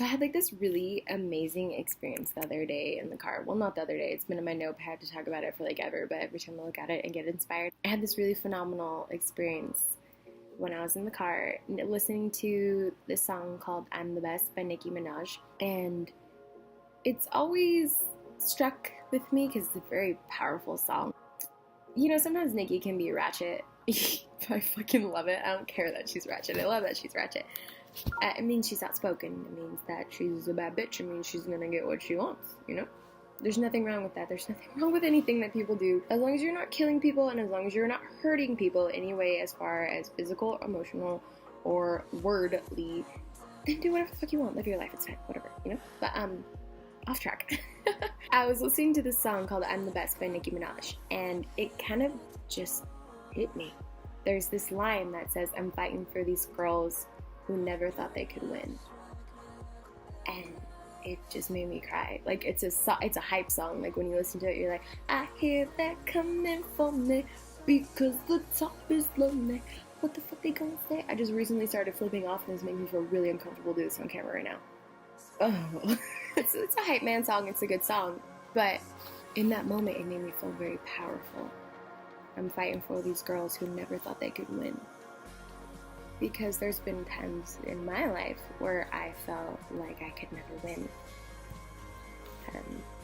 So I had like this really amazing experience the other day in the car. Well, not the other day. It's been in my notepad to talk about it for like ever, but every time I look at it and get inspired. I had this really phenomenal experience when I was in the car listening to this song called I'm the Best by Nicki Minaj. And it's always struck with me because it's a very powerful song. You know, sometimes Nicki can be ratchet. I fucking love it. I don't care that she's ratchet. I love that she's ratchet. It means she's outspoken. It means that she's a bad bitch. It means she's gonna get what she wants, you know? There's nothing wrong with that. There's nothing wrong with anything that people do. As long as you're not killing people and as long as you're not hurting people in any way as far as physical, emotional, or wordly, then do whatever the fuck you want. Live your life. It's fine. Whatever, you know? But, off track. I was listening to this song called I'm the Best by Nicki Minaj, and it kind of just hit me. There's this line that says, I'm fighting for these girls who never thought they could win. And it just made me cry. Like, it's a hype song. Like, when you listen to it, you're like, I hear that coming for me because the top is lonely. What the fuck they gonna say? I just recently started flipping off and it's making me feel really uncomfortable to do this on camera right now. Oh, it's a hype man song. It's a good song. But in that moment, it made me feel very powerful. I'm fighting for these girls who never thought they could win. Because there's been times in my life where I felt like I could never win.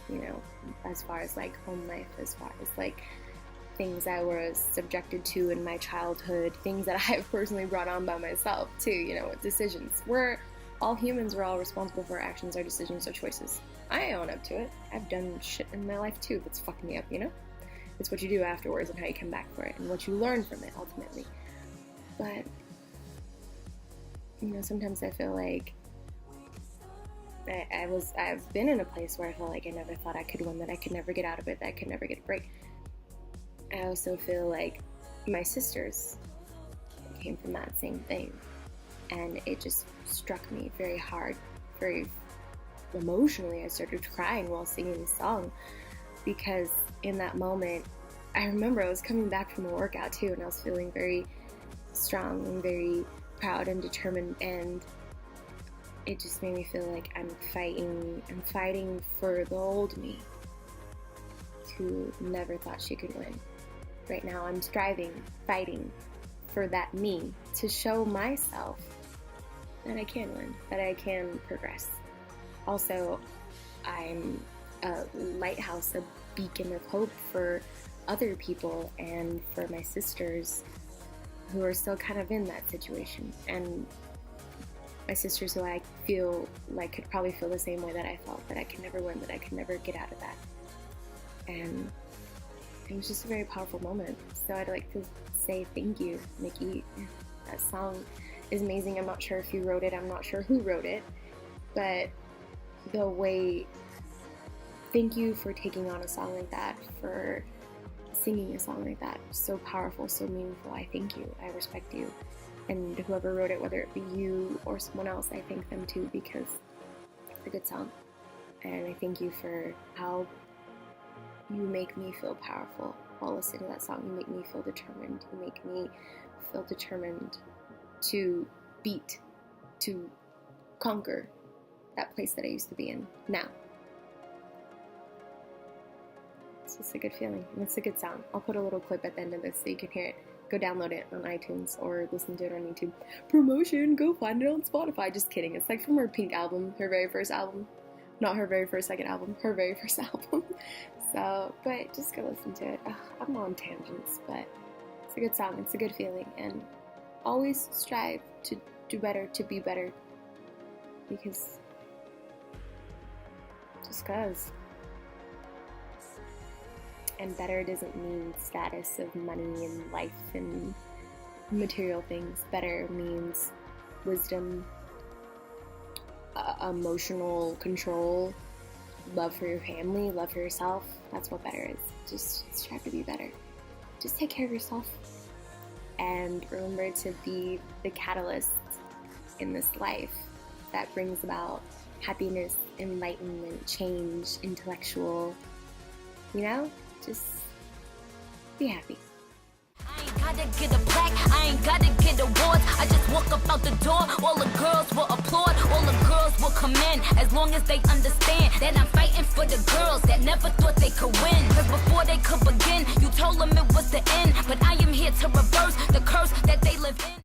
You know, as far as like home life, as far as like things I was subjected to in my childhood, things that I have personally brought on by myself too, you know, decisions. We're all humans, we're all responsible for our actions, our decisions, our choices. I own up to it. I've done shit in my life too that's fucked me up, you know? It's what you do afterwards and how you come back for it and what you learn from it ultimately. But you know, sometimes I feel like I've been in a place where I felt like I never thought I could win, that I could never get out of it, that I could never get a break. I also feel like my sisters came from that same thing, and it just struck me very hard, very emotionally. I started crying while singing the song because in that moment, I remember I was coming back from a workout too, and I was feeling very strong and very proud and determined, and it just made me feel like I'm fighting for the old me who never thought she could win. Right now I'm fighting for that me to show myself that I can win, that I can progress. Also, I'm a lighthouse, a beacon of hope for other people and for my sisters who are still kind of in that situation, and my sisters who I feel like could probably feel the same way that I felt, that I could never win, that I could never get out of that. And it was just a very powerful moment. So I'd like to say thank you, Nicki. That song is amazing. I'm not sure if you wrote it, I'm not sure who wrote it, but thank you for taking on a song like that, for singing a song like that. So powerful, so meaningful. I thank you. I respect you. And whoever wrote it, whether it be you or someone else, I thank them too, because it's a good song. And I thank you for how you make me feel powerful while listening to that song. You make me feel determined. You make me feel determined to conquer that place that I used to be in now. It's just a good feeling, and it's a good sound. I'll put a little clip at the end of this so you can hear it. Go download it on iTunes or listen to it on YouTube. Promotion, go find it on Spotify. Just kidding. It's like from her Pink album, her very first album. Not her very first second album, her very first album. So, but just go listen to it. I'm on tangents, but it's a good song. It's a good feeling, and always strive to do better, to be better, because just cause. And better doesn't mean status of money and life and material things. Better means wisdom, emotional control, love for your family, love for yourself. That's what better is. Just strive to be better. Just take care of yourself. And remember to be the catalyst in this life that brings about happiness, enlightenment, change, intellectual, you know? Just be happy. Gotta get a plaque, I ain't gotta get awards. I just walk up out the door, all the girls will applaud, all the girls will come in, as long as they understand that I'm fighting for the girls that never thought they could win. Cause before they could begin, you told them it was the end, but I am here to reverse